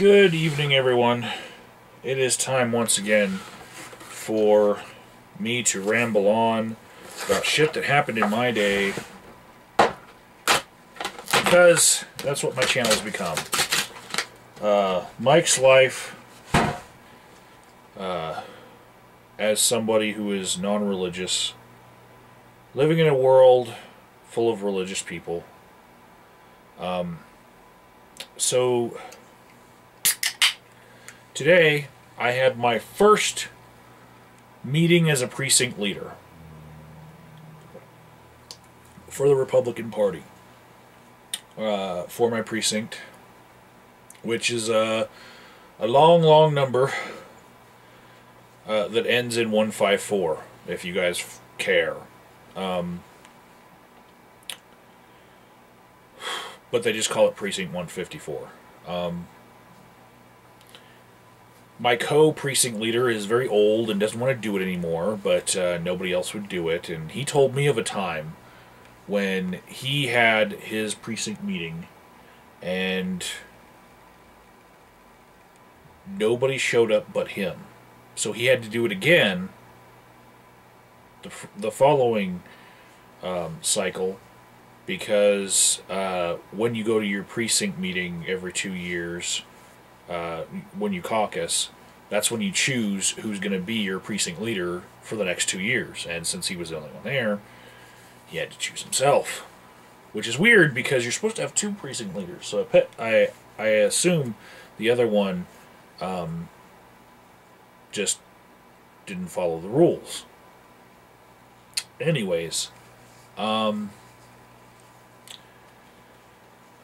Good evening, everyone. It is time once again for me to ramble on about shit that happened in my day, because that's what my channel has become. Mike's life as somebody who is non-religious, living in a world full of religious people. So today I had my first meeting as a precinct leader for the Republican Party, for my precinct, which is a long number that ends in 154, if you guys care. But they just call it Precinct 154. My co-precinct leader is very old and doesn't want to do it anymore, but nobody else would do it. And he told me of a time when he had his precinct meeting and nobody showed up but him. So he had to do it again the following cycle, because when you go to your precinct meeting every 2 years, when you caucus, that's when you choose who's going to be your precinct leader for the next 2 years. And since he was the only one there, he had to choose himself, which is weird because you're supposed to have 2 precinct leaders. So I assume the other one just didn't follow the rules. Anyways, I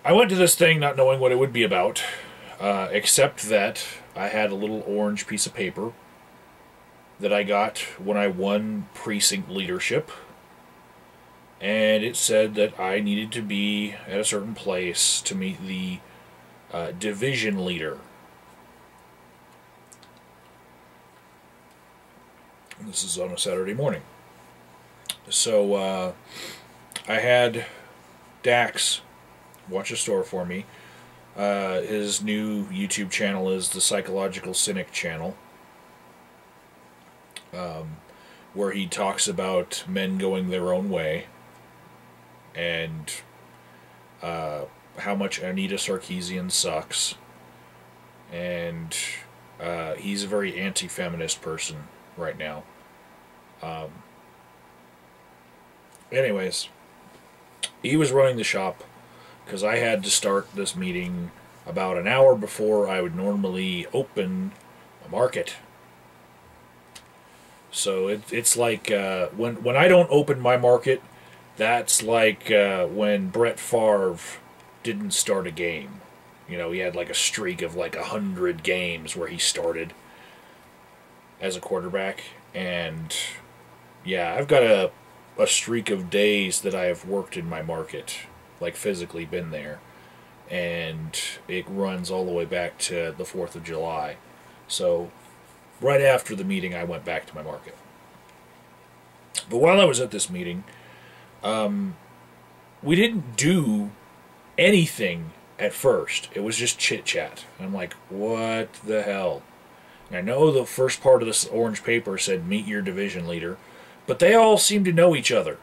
went to this thing not knowing what it would be about, except that I had a little orange piece of paper that I got when I won precinct leadership, and it said that I needed to be at a certain place to meet the division leader. This is on a Saturday morning. So I had Dax watch a store for me. His new YouTube channel is the Psychological Cynic channel, where he talks about men going their own way and how much Anita Sarkeesian sucks. And he's a very anti-feminist person right now. Anyways, he was running the shop because I had to start this meeting about an hour before I would normally open a market. So it's like when I don't open my market, that's like when Brett Favre didn't start a game. You know, he had like a streak of like 100 games where he started as a quarterback. And yeah, I've got a streak of days that I have worked in my market, like physically been there, and it runs all the way back to the 4th of July. So right after the meeting I went back to my market. But while I was at this meeting, we didn't do anything at first. It was just chit-chat. I'm like, what the hell? And I know the first part of this orange paper said meet your division leader, but they all seemed to know each other,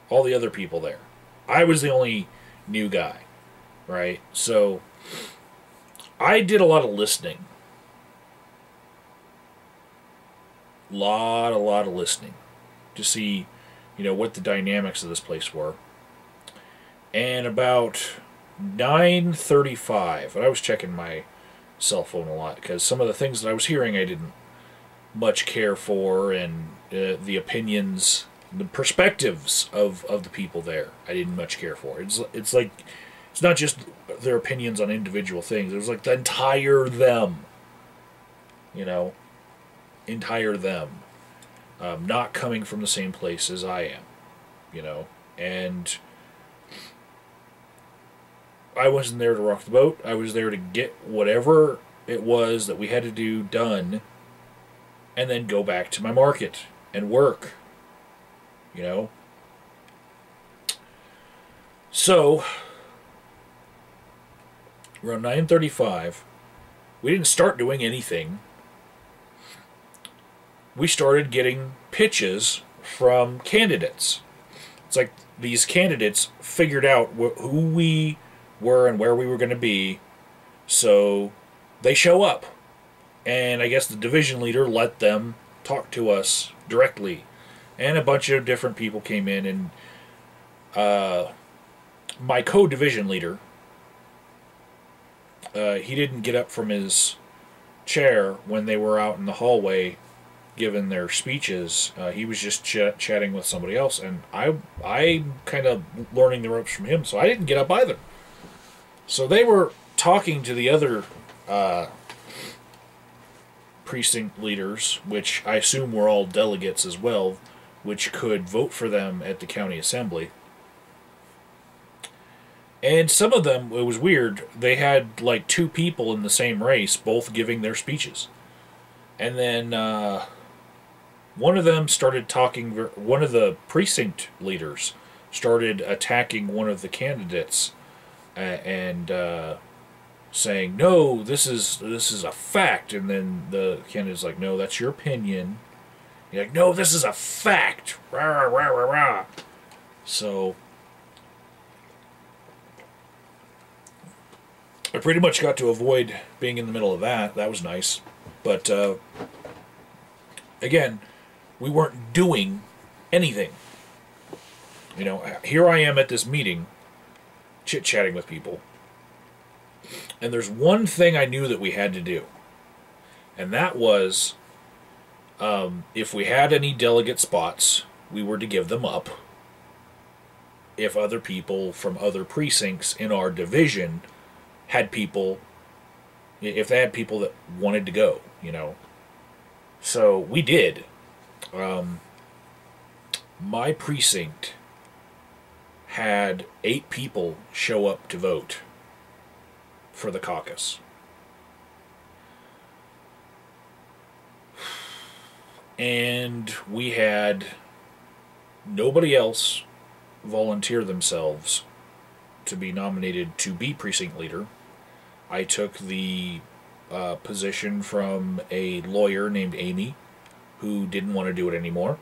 all the other people there. I was the only new guy, right? So I did a lot of listening. Lot of listening to see, you know, what the dynamics of this place were. And about 9:35, and I was checking my cell phone a lot because some of the things that I was hearing I didn't much care for, and the opinions, the perspectives of the people there I didn't much care for. It's like, it's not just their opinions on individual things. It was like the entire them, you know, entire them, not coming from the same place as I am, you know. And I wasn't there to rock the boat. I was there to get whatever it was that we had to do done, and then go back to my market and work, you know. So around 9:35, we didn't start doing anything. We started getting pitches from candidates. It's like these candidates figured out who we were and where we were going to be, so they show up. And I guess the division leader let them talk to us directly. And a bunch of different people came in, and my co-division leader, he didn't get up from his chair when they were out in the hallway giving their speeches. He was just chatting with somebody else, and I'm kind of learning the ropes from him, so I didn't get up either. So they were talking to the other precinct leaders, which I assume were all delegates as well, which could vote for them at the county assembly. And some of them, it was weird, they had like two people in the same race both giving their speeches. And then one of them started talking, one of the precinct leaders started attacking one of the candidates and saying, no, this is a fact. And then the candidate's like, no, that's your opinion. You're like, no, this is a fact. Rah, rah, rah, rah. So I pretty much got to avoid being in the middle of that. That was nice. But again, we weren't doing anything. You know, here I am at this meeting, chit-chatting with people. And there's one thing I knew that we had to do. And that was, if we had any delegate spots, we were to give them up. If other people from other precincts in our division had people, if they had people that wanted to go, you know. So we did. My precinct had 8 people show up to vote for the caucus. And we had nobody else volunteer themselves to be nominated to be precinct leader. I took the position from a lawyer named Amy, who didn't want to do it anymore.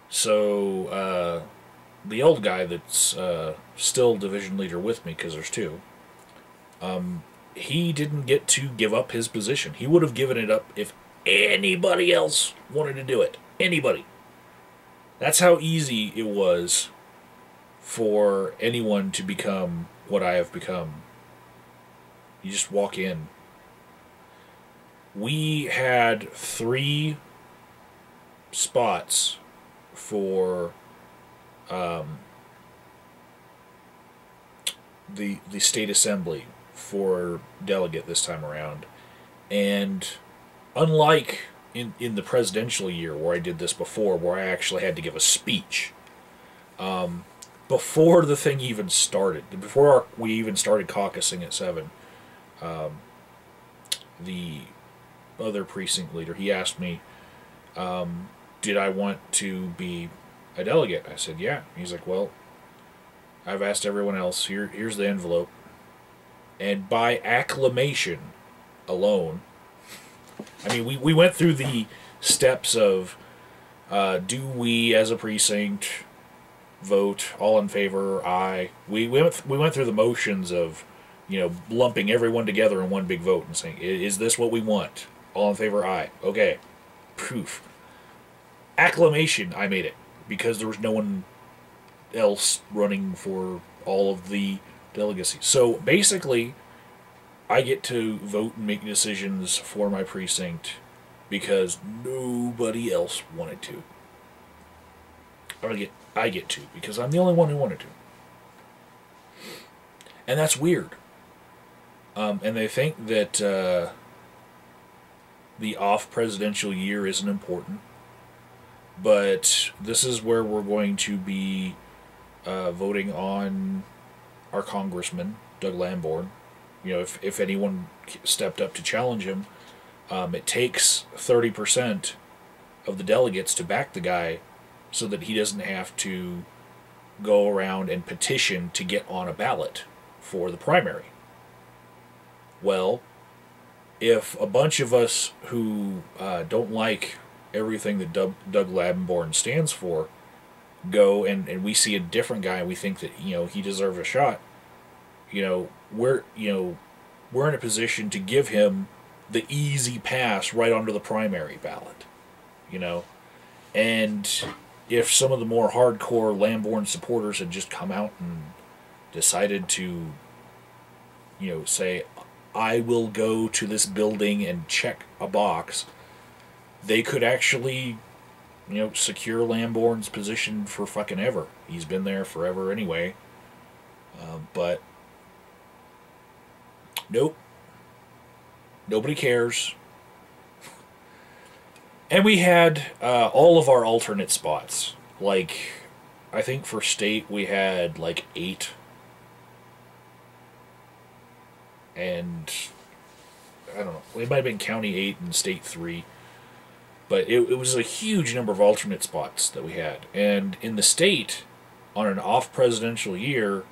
So the old guy that's still division leader with me, because there's 2, he didn't get to give up his position. He would have given it up if anybody else wanted to do it. Anybody. That's how easy it was for anyone to become what I have become. You just walk in. We had 3 spots for the state assembly for delegate this time around, and unlike in the presidential year where I did this before, where I actually had to give a speech, before the thing even started, before we even started caucusing at 7, the other precinct leader, he asked me, did I want to be a delegate? I said, yeah. He's like, well, I've asked everyone else. Here's the envelope. And by acclamation alone, I mean, we went through the steps of, do we as a precinct vote all in favor? Aye. We went through the motions of, you know, lumping everyone together in one big vote and saying, is this what we want? All in favor? Aye. Okay. Poof. Acclamation, I made it, because there was no one else running for all of the delegacy. So basically, I get to vote and make decisions for my precinct because nobody else wanted to. I get to, because I'm the only one who wanted to. And that's weird. And they think that the off-presidential year isn't important. But this is where we're going to be voting on our congressman, Doug Lamborn. You know, if anyone stepped up to challenge him, it takes 30% of the delegates to back the guy so that he doesn't have to go around and petition to get on a ballot for the primary. Well, if a bunch of us who don't like everything that Doug Labenborn stands for go and we see a different guy and we think that, he deserves a shot, we're in a position to give him the easy pass right onto the primary ballot, you know. And if some of the more hardcore Lamborn supporters had just come out and decided to, say, I will go to this building and check a box, they could actually, secure Lamborn's position for fucking ever. He's been there forever anyway. But nope. Nobody cares. And we had all of our alternate spots. Like, I think for state we had like 8. And I don't know. It might have been county 8 and state 3. But it was a huge number of alternate spots that we had. And in the state, on an off-presidential year,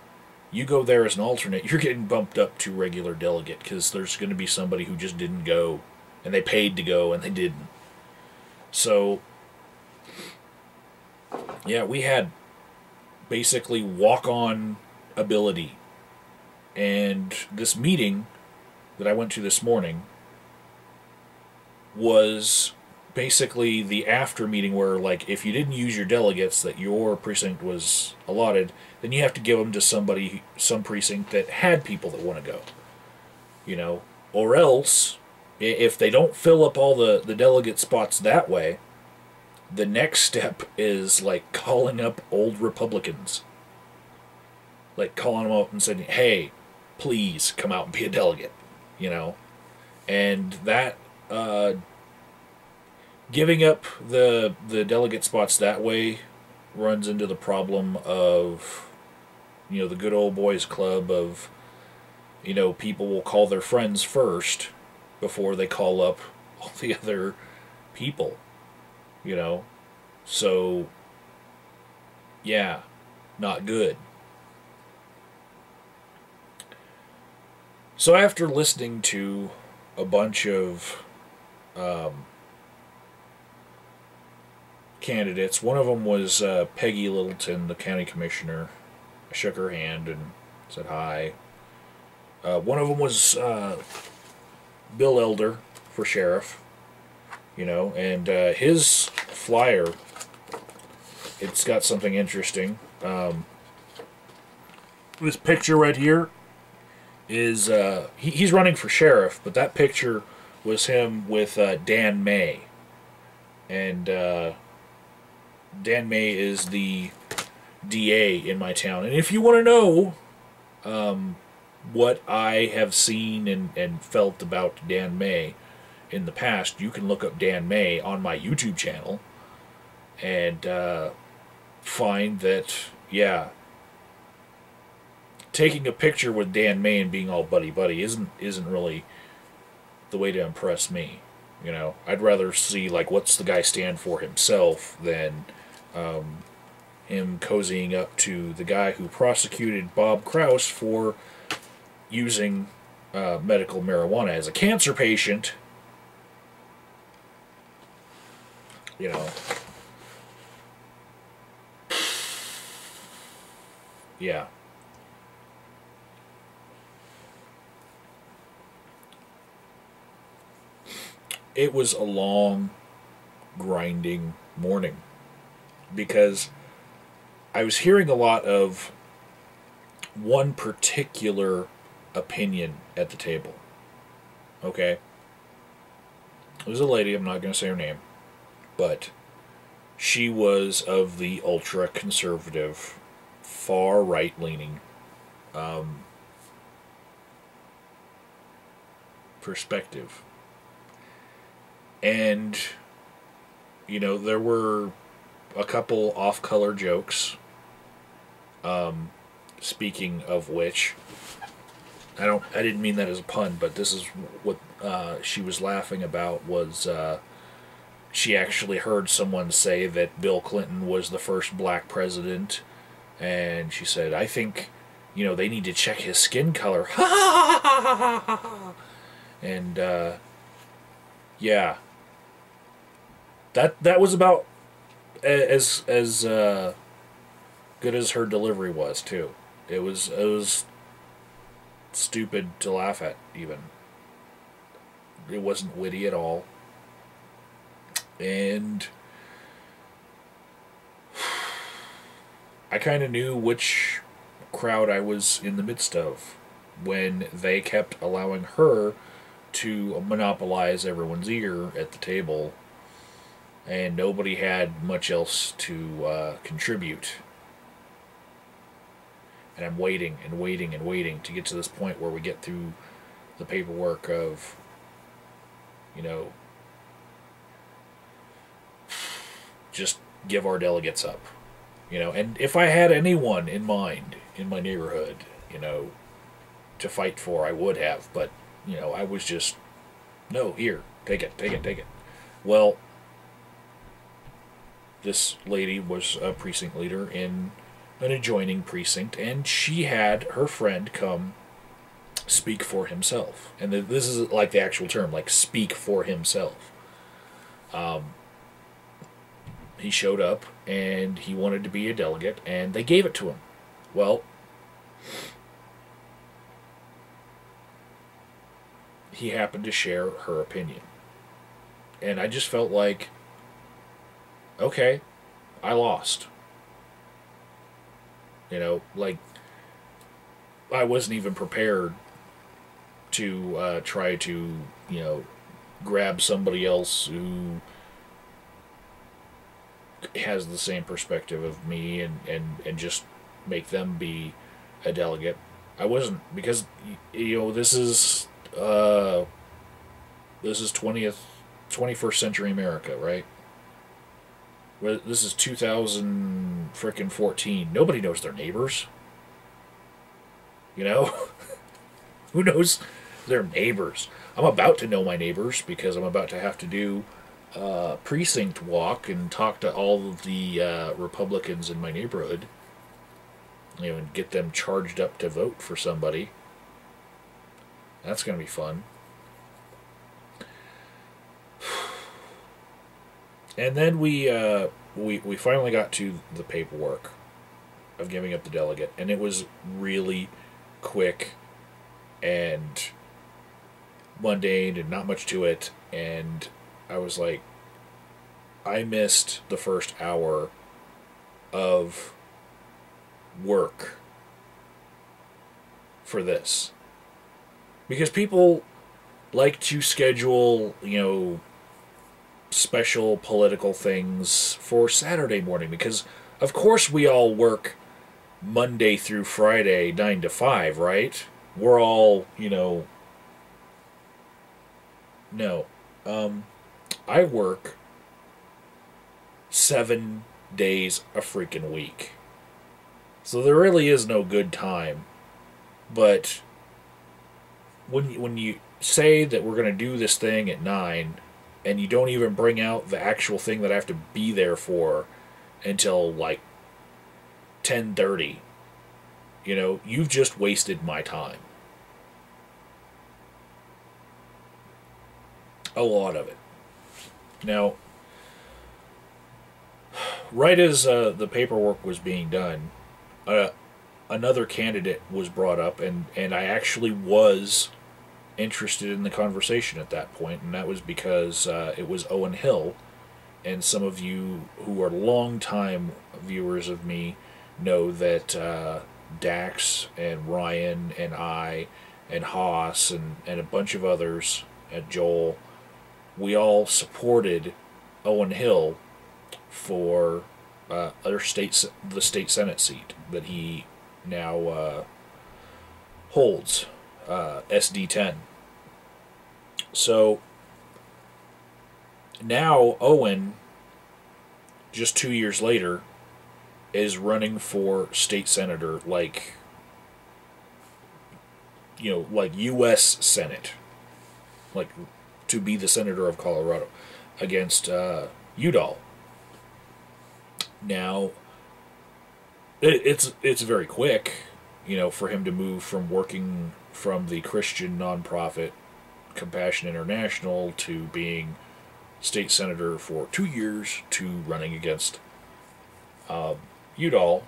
you go there as an alternate, you're getting bumped up to regular delegate because there's going to be somebody who just didn't go, and they paid to go, and they didn't. So, yeah, we had basically walk-on ability. And this meeting that I went to this morning was basically the after meeting where, like, if you didn't use your delegates that your precinct was allotted, then you have to give them to some precinct that had people that want to go. Or else, if they don't fill up all the delegate spots that way, the next step is, like, calling up old Republicans. Like, calling them up and saying, hey, please come out and be a delegate, And that, giving up the delegate spots that way runs into the problem of, the good old boys club of, people will call their friends first before they call up all the other people, So, yeah, not good. So after listening to a bunch of candidates, one of them was Peggy Littleton, the county commissioner. I shook her hand and said hi. One of them was Bill Elder for sheriff, and his flyer, it's got something interesting. This picture right here is, he's running for sheriff, but that picture was him with Dan May. And Dan May is the DA in my town. And if you want to know what I have seen and felt about Dan May in the past, you can look up Dan May on my YouTube channel and find that, yeah, taking a picture with Dan May and being all buddy-buddy isn't really the way to impress me. I'd rather see, like, what's the guy stand for himself than him cozying up to the guy who prosecuted Bob Kraus for using medical marijuana as a cancer patient. Yeah. It was a long, grinding morning because I was hearing a lot of one particular opinion at the table. Okay? It was a lady, I'm not going to say her name, but she was of the ultra-conservative, far right-leaning perspective. And, there were a couple off-color jokes. Speaking of which, I didn't mean that as a pun, but this is what she was laughing about was she actually heard someone say that Bill Clinton was the first black president, and she said, I think, they need to check his skin color. Ha ha ha ha ha ha. And yeah, that was about as good as her delivery was too. It was stupid to laugh at even. It wasn't witty at all. And I kind of knew which crowd I was in the midst of when they kept allowing her to monopolize everyone's ear at the table, and nobody had much else to contribute. And I'm waiting and waiting and waiting to get to this point where we get through the paperwork of, you know, just give our delegates up. You know, and if I had anyone in mind in my neighborhood, you know, to fight for, I would have. But, you know, I was just, no, here, take it, take it, take it. Well, this lady was a precinct leader in an adjoining precinct, and she had her friend come speak for himself. And this is like the actual term, like speak for himself. He showed up, and he wanted to be a delegate, and they gave it to him. Well, he happened to share her opinion. And I just felt like, okay, I lost. You know, like, I wasn't even prepared to try to, you know, grab somebody else who has the same perspective of me and just make them be a delegate. I wasn't, because, you know, this is 21st century America, right? This is 2014. Nobody knows their neighbors. You know? Who knows their neighbors? I'm about to know my neighbors because I'm about to have to do a precinct walk and talk to all of the Republicans in my neighborhood. You know, and get them charged up to vote for somebody. That's going to be fun. And then we finally got to the paperwork of giving up the delegate, and it was really quick and mundane and not much to it. And I was like, I missed the first hour of work for this, because people like to schedule, you know, special political things for Saturday morning, because of course we all work Monday through Friday 9 to 5, right? We're all, you know, no, I work 7 days a freaking week, so there really is no good time. But when you say that we're going to do this thing at 9, and you don't even bring out the actual thing that I have to be there for until like 10:30, you know, you've just wasted my time. A lot of it. Now, right as the paperwork was being done, another candidate was brought up, and I actually was interested in the conversation at that point, and that was because it was Owen Hill, and some of you who are longtime viewers of me know that Dax and Ryan and I and Haas and a bunch of others, and Joel, we all supported Owen Hill for the state Senate seat that he now holds. SD10. So now Owen, just 2 years later, is running for state senator, like, you know, like U.S. Senate, like to be the senator of Colorado against Udall. Now, it's very quick, you know, for him to move from working from the Christian nonprofit Compassion International to being state senator for 2 years to running against Udall.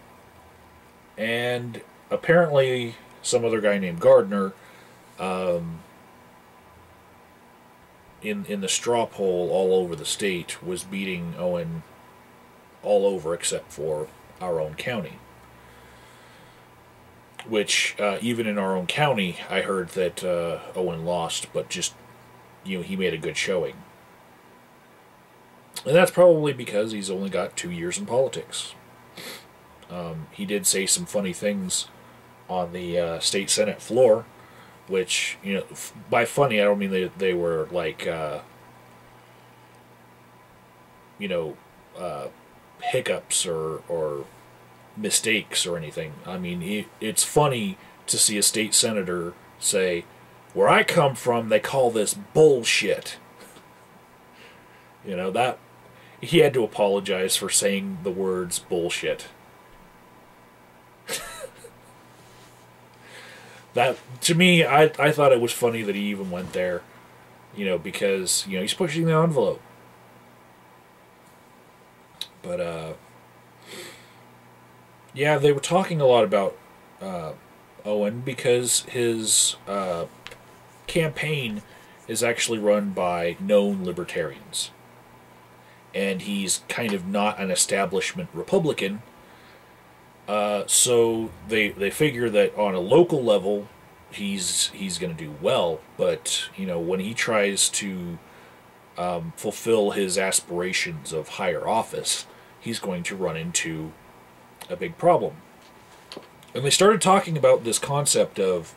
And apparently some other guy named Gardner, in the straw poll all over the state, was beating Owen all over except for our own county. Which, even in our own county, I heard that Owen lost, but just, he made a good showing. And that's probably because he's only got 2 years in politics. He did say some funny things on the state senate floor, which, by funny, I don't mean they were like, hiccups or mistakes or anything. I mean, it's funny to see a state senator say, "Where I come from, they call this bullshit." That he had to apologize for saying the words bullshit. That, to me, I thought it was funny that he even went there, because, he's pushing the envelope. But, yeah, they were talking a lot about Owen because his campaign is actually run by known libertarians. And he's kind of not an establishment Republican. So they figure that on a local level, he's going to do well. But, when he tries to fulfill his aspirations of higher office, he's going to run into a big problem. And they started talking about this concept of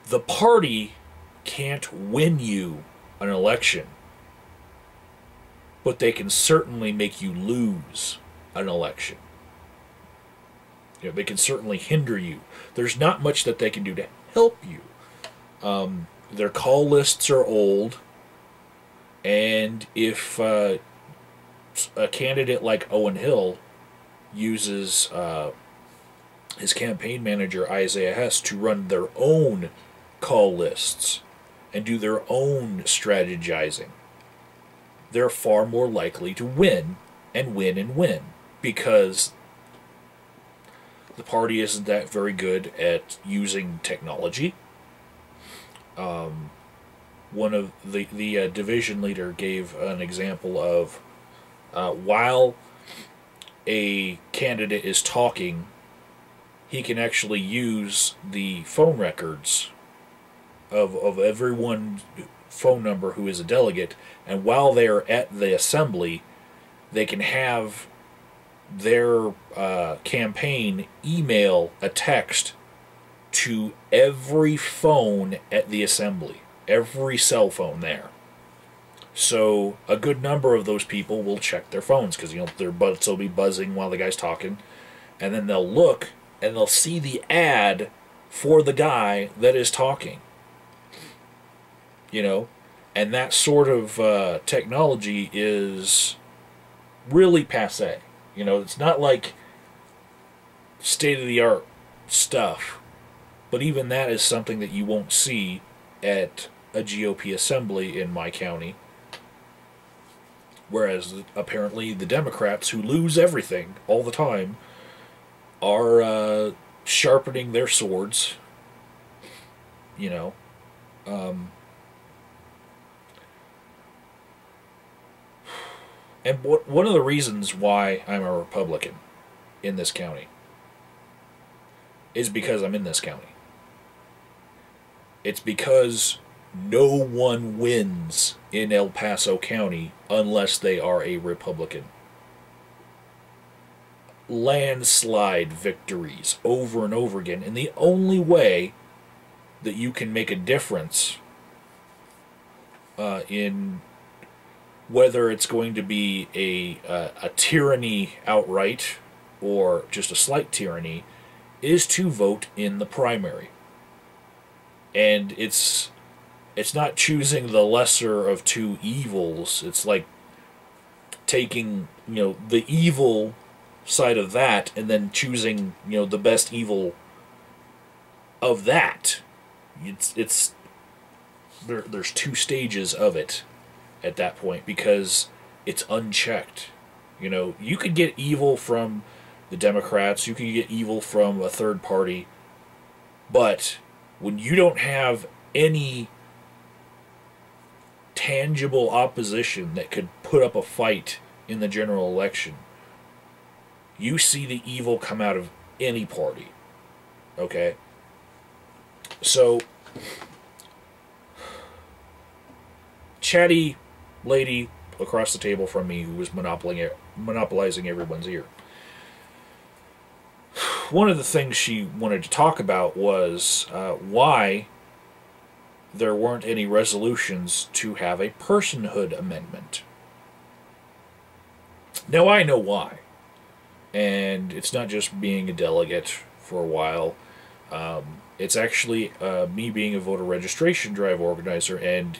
the party can't win you an election, but they can certainly make you lose an election. They can certainly hinder you. There's not much that they can do to help you. Their call lists are old, and if a candidate like Owen Hill uses his campaign manager Isaiah Hess to run their own call lists and do their own strategizing, they're far more likely to win and win and win, because the party isn't that very good at using technology. One of the division leader gave an example of while a candidate is talking, he can actually use the phone records of everyone's phone number who is a delegate, and while they're at the assembly, they can have their campaign email a text to every phone at the assembly, every cell phone there. So a good number of those people will check their phones because their butts will be buzzing while the guy's talking, and then they'll look and they'll see the ad for the guy that is talking. And that sort of technology is really passé. It's not like state-of-the-art stuff, but even that is something that you won't see at a GOP assembly in my county. Whereas apparently the Democrats, who lose everything all the time, are sharpening their swords. And one of the reasons why I'm a Republican in this county is because I'm in this county. It's because no one wins in El Paso County unless they are a Republican. Landslide victories over and over again. And the only way that you can make a difference in whether it's going to be a tyranny outright or just a slight tyranny is to vote in the primary. And it's not choosing the lesser of two evils. It's like taking, the evil side of that and then choosing, the best evil of that. It's there's two stages of it at that point, because it's unchecked. You know, you could get evil from the Democrats, you could get evil from a third party, but when you don't have any tangible opposition that could put up a fight in the general election, you see the evil come out of any party. Okay? So, chatty lady across the table from me who was monopolizing everyone's ear. One of the things she wanted to talk about was why there weren't any resolutions to have a personhood amendment. Now, I know why. And it's not just being a delegate for a while. It's actually me being a voter registration drive organizer and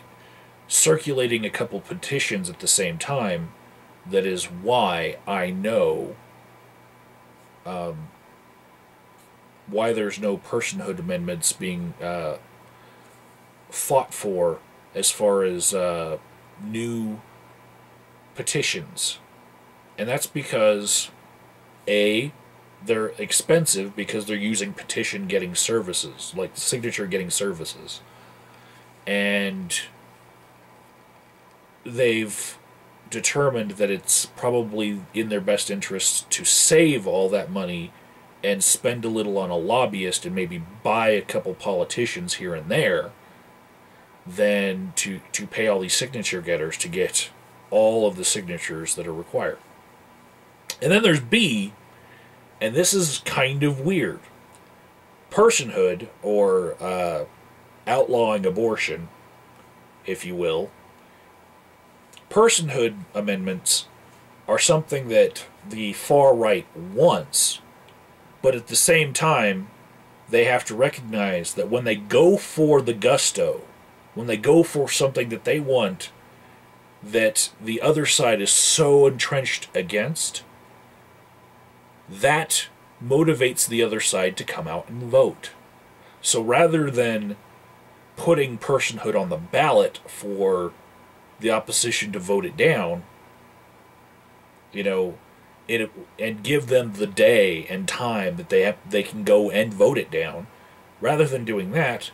circulating a couple petitions at the same time. That is why I know why there's no personhood amendments being fought for as far as new petitions. And that's because, A, they're expensive because they're using petition getting services, like signature getting services. And they've determined that it's probably in their best interests to save all that money and spend a little on a lobbyist and maybe buy a couple politicians here and there than to pay all these signature getters to get all of the signatures that are required. And then there's B, and this is kind of weird. Personhood, or outlawing abortion, if you will. Personhood amendments are something that the far right wants, but at the same time, they have to recognize that when they go for the gusto, when they go for something that they want, that the other side is so entrenched against, that motivates the other side to come out and vote. So rather than putting personhood on the ballot for the opposition to vote it down, you know, and give them the day and time that they can go and vote it down, rather than doing that,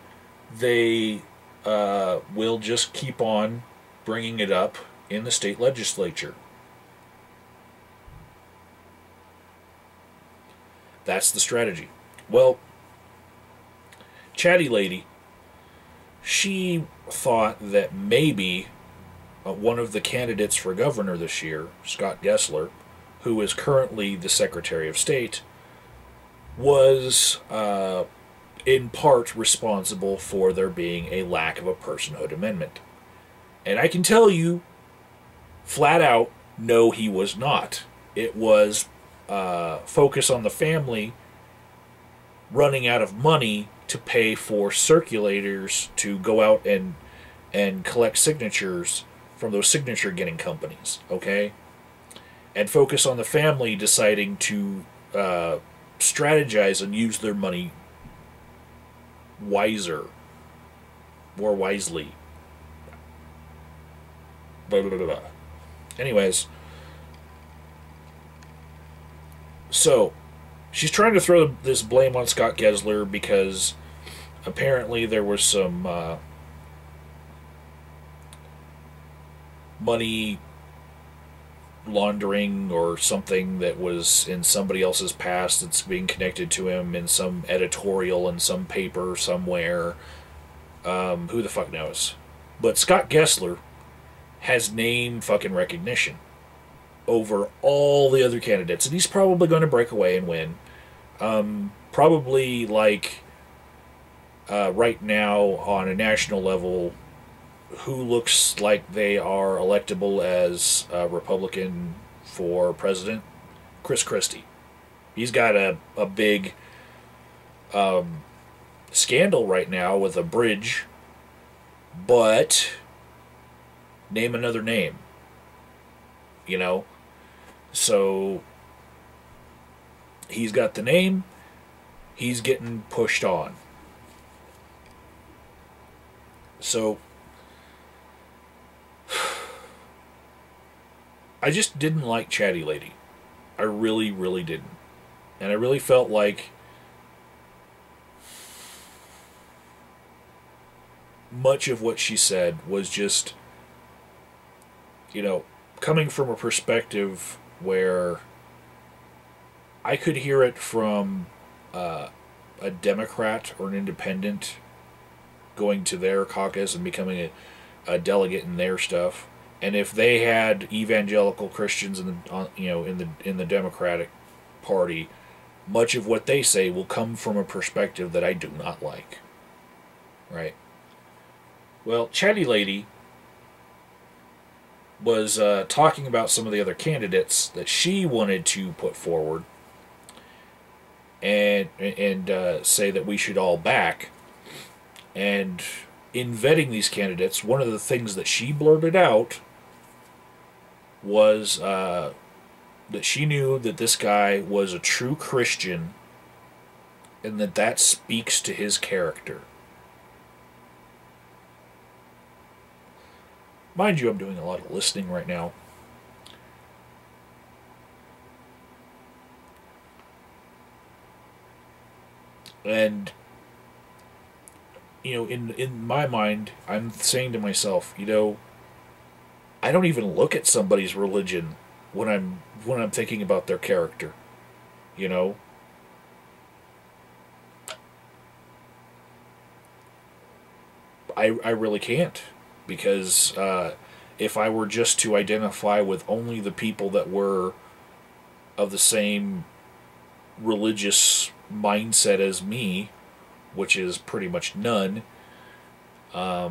they will just keep on bringing it up in the state legislature. That's the strategy. Well, chatty lady, she thought that maybe one of the candidates for governor this year, Scott Gessler, who is currently the Secretary of State, was in part responsible for there being a lack of a personhood amendment. And I can tell you, flat out, no, he was not. It was focus on the family running out of money to pay for circulators to go out and collect signatures from those signature getting companies, okay? And focus on the family deciding to strategize and use their money more wisely. Blah, blah, blah, blah. Anyways, so she's trying to throw this blame on Scott Gessler because apparently there was some money laundering or something that was in somebody else's past that's being connected to him in some editorial in some paper somewhere. Who the fuck knows? But Scott Gessler has name fucking recognition over all the other candidates, and he's probably going to break away and win. Probably like right now on a national level, who looks like they are electable as a Republican for president? Chris Christie. He's got a big scandal right now with a bridge, but name another name, you know? So he's got the name, he's getting pushed on. So I just didn't like Chatty Lady. I really, really didn't. And I really felt like much of what she said was just, coming from a perspective where I could hear it from a Democrat or an independent going to their caucus and becoming a delegate in their stuff. And if they had evangelical Christians in the Democratic Party, much of what they say will come from a perspective that I do not like. Right? Well, Chatty Lady was talking about some of the other candidates that she wanted to put forward and say that we should all back. And in vetting these candidates, one of the things that she blurted out was that she knew that this guy was a true Christian and that speaks to his character. Mind you, I'm doing a lot of listening right now. And, in my mind, I'm saying to myself, I don't even look at somebody's religion when I'm thinking about their character. I really can't. Because if I were just to identify with only the people that were of the same religious mindset as me, which is pretty much none, I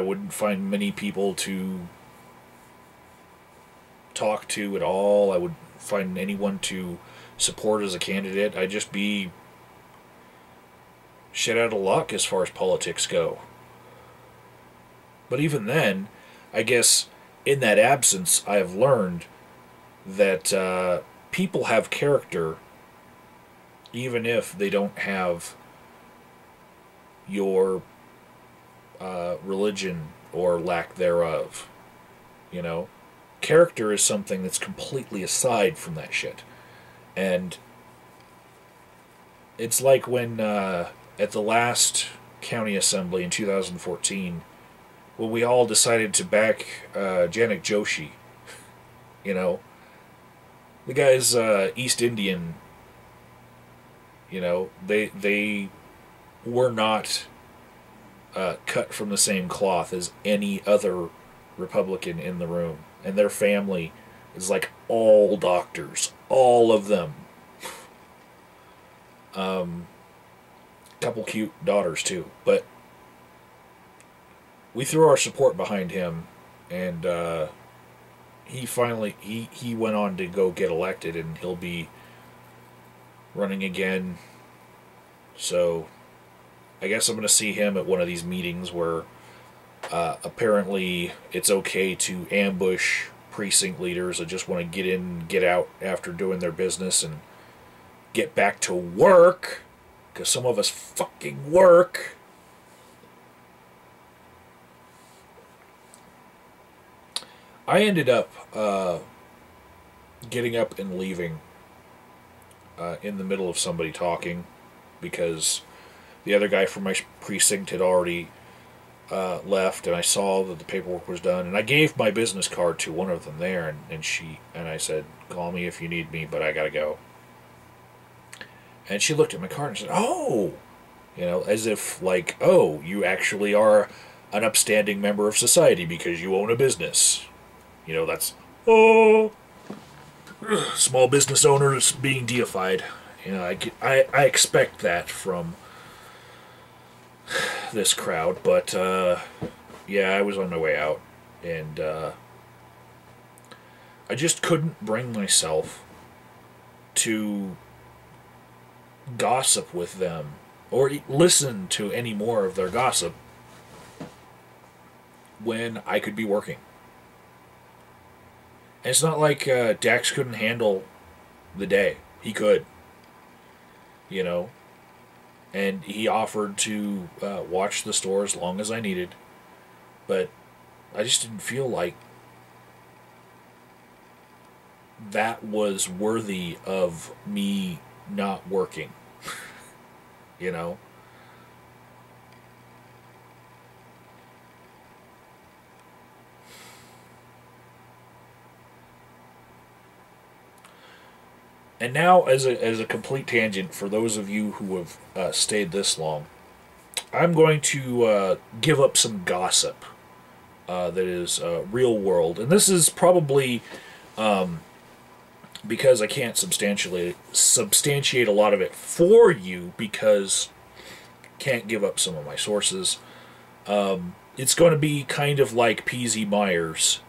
wouldn't find many people to talk to at all. I would find anyone to support as a candidate. I'd just be shit out of luck as far as politics go. But even then, I guess in that absence, I have learned that people have character even if they don't have your religion or lack thereof. Character is something that's completely aside from that shit. And it's like when at the last county assembly in 2014, when we all decided to back Janak Joshi. The guy's East Indian. They were not cut from the same cloth as any other Republican in the room. And their family is like all doctors. All of them. Couple cute daughters too. But we threw our support behind him, and he finally he went on to go get elected, and he'll be running again. So I guess I'm going to see him at one of these meetings where apparently it's okay to ambush precinct leaders that just want to get in and get out after doing their business and get back to work, because some of us fucking work. I ended up getting up and leaving in the middle of somebody talking, because the other guy from my precinct had already left, and I saw that the paperwork was done, and I gave my business card to one of them there, and I said, call me if you need me, but I gotta go. And she looked at my card and said, oh, as if like, oh, you actually are an upstanding member of society because you own a business. That's, oh, small business owners being deified. I expect that from this crowd, but I was on my way out, and I just couldn't bring myself to gossip with them or listen to any more of their gossip when I could be working. And it's not like Dax couldn't handle the day. He could. And he offered to watch the store as long as I needed. But I just didn't feel like that was worthy of me not working, you know? And now, as a complete tangent, for those of you who have stayed this long, I'm going to give up some gossip that is real world. And this is probably because I can't substantiate a lot of it for you because can't give up some of my sources. It's going to be kind of like PZ Myers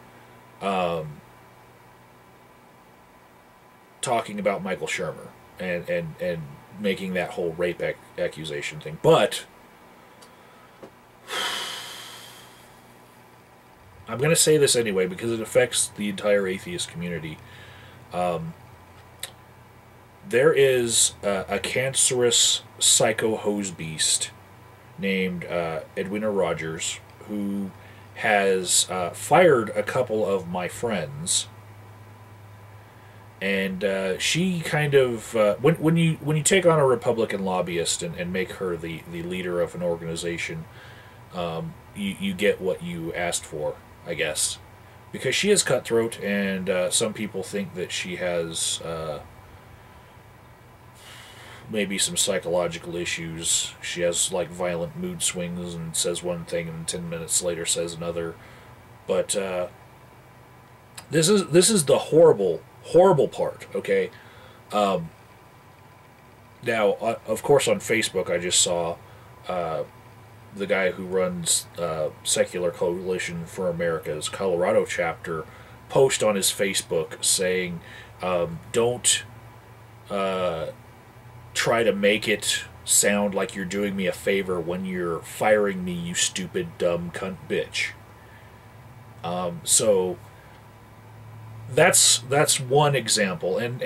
talking about Michael Shermer and making that whole rape accusation thing. But I'm going to say this anyway because it affects the entire atheist community. There is a cancerous psycho hose beast named Edwina Rogers who has fired a couple of my friends, and she kind of when you take on a Republican lobbyist and make her the leader of an organization, you get what you asked for, I guess, because she is cutthroat, and some people think that she has maybe some psychological issues. She has like violent mood swings and says one thing and 10 minutes later says another. But this is the horrible part. Okay. Now, of course, on Facebook, I just saw the guy who runs Secular Coalition for America's Colorado chapter post on his Facebook saying, "Don't try to make it sound like you're doing me a favor when you're firing me, you stupid, dumb cunt bitch." So that's one example, and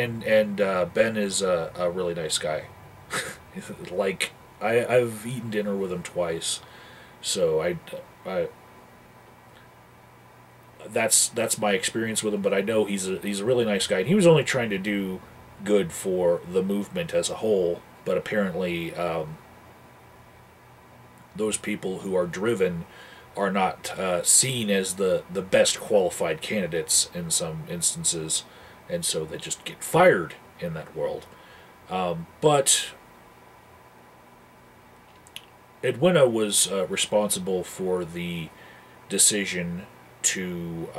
Ben is a really nice guy. Like I've eaten dinner with him twice, so I that's my experience with him. But I know he's a really nice guy, and he was only trying to do good for the movement as a whole. But apparently, those people who are driven are not seen as the best qualified candidates in some instances, and so they just get fired in that world. But Edwina was responsible for the decision to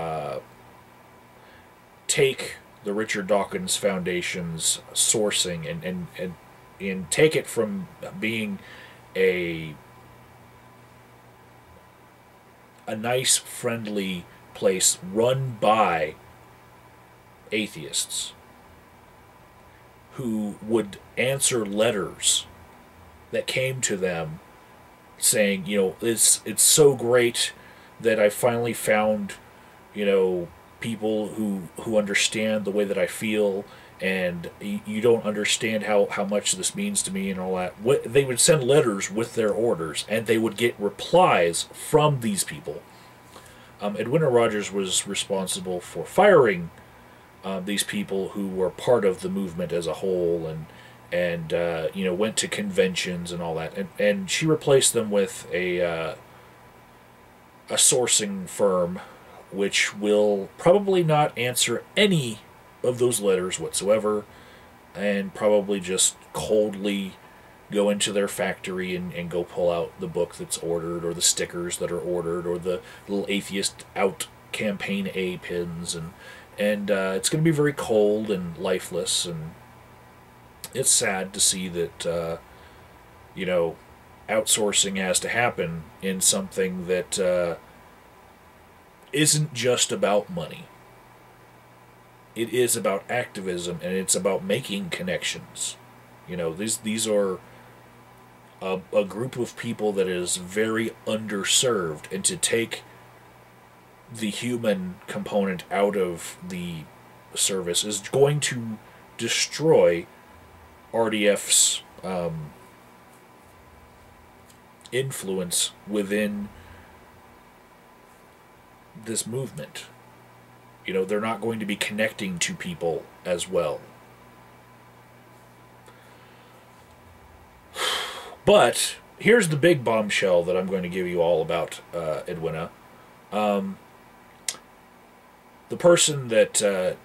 take the Richard Dawkins Foundation's sourcing and take it from being a nice, friendly place run by atheists who would answer letters that came to them saying, it's so great that I finally found, people who understand the way that I feel, and you don't understand how much this means to me and all that. They would send letters with their orders, and they would get replies from these people. Edwina Rogers was responsible for firing these people who were part of the movement as a whole, and went to conventions and all that, and she replaced them with a sourcing firm which will probably not answer any of those letters whatsoever, and probably just coldly go into their factory and go pull out the book that's ordered, or the stickers that are ordered, or the little atheist out campaign A pins, and it's going to be very cold and lifeless, and it's sad to see that outsourcing has to happen in something that isn't just about money. It is about activism, and it's about making connections. These are a group of people that is very underserved, and to take the human component out of the service is going to destroy RDF's influence within this movement. You know, they're not going to be connecting to people as well. But here's the big bombshell that I'm going to give you all about Edwina. The person that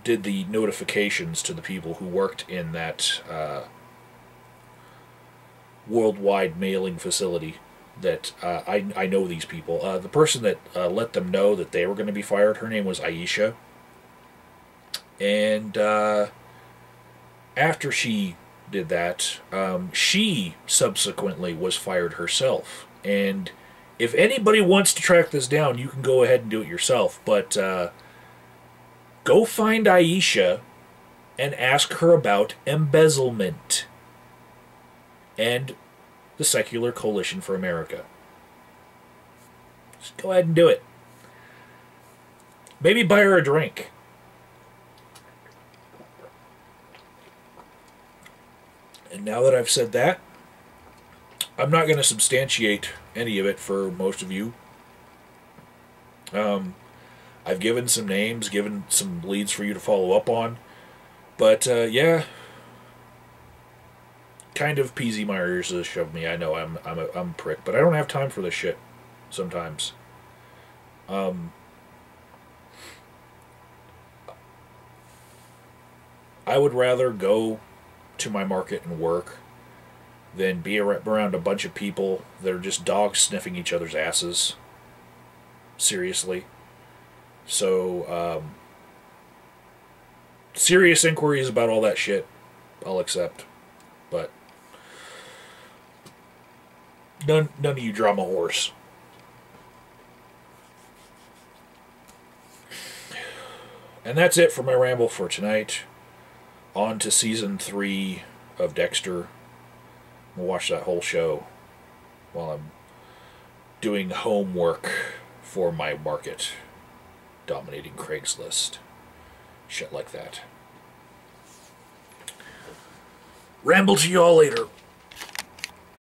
did the notifications to the people who worked in that worldwide mailing facility, that I know these people. The person that let them know that they were going to be fired, her name was Aisha. And after she did that, she subsequently was fired herself. And if anybody wants to track this down, you can go ahead and do it yourself. But go find Aisha and ask her about embezzlement and the Secular Coalition for America. Just go ahead and do it. Maybe buy her a drink. And now that I've said that, I'm not going to substantiate any of it for most of you. I've given some names, given some leads for you to follow up on. But, yeah, kind of peasy my ears to shove me. I know I'm a prick, but I don't have time for this shit sometimes. I would rather go to my market and work than be around a bunch of people that are just dogs sniffing each other's asses. Seriously. So, serious inquiries about all that shit, I'll accept. But none of you drama whores. And that's it for my ramble for tonight. On to season 3 of Dexter. We'll watch that whole show while I'm doing homework for my market, dominating Craigslist. Shit like that. Ramble to y'all later.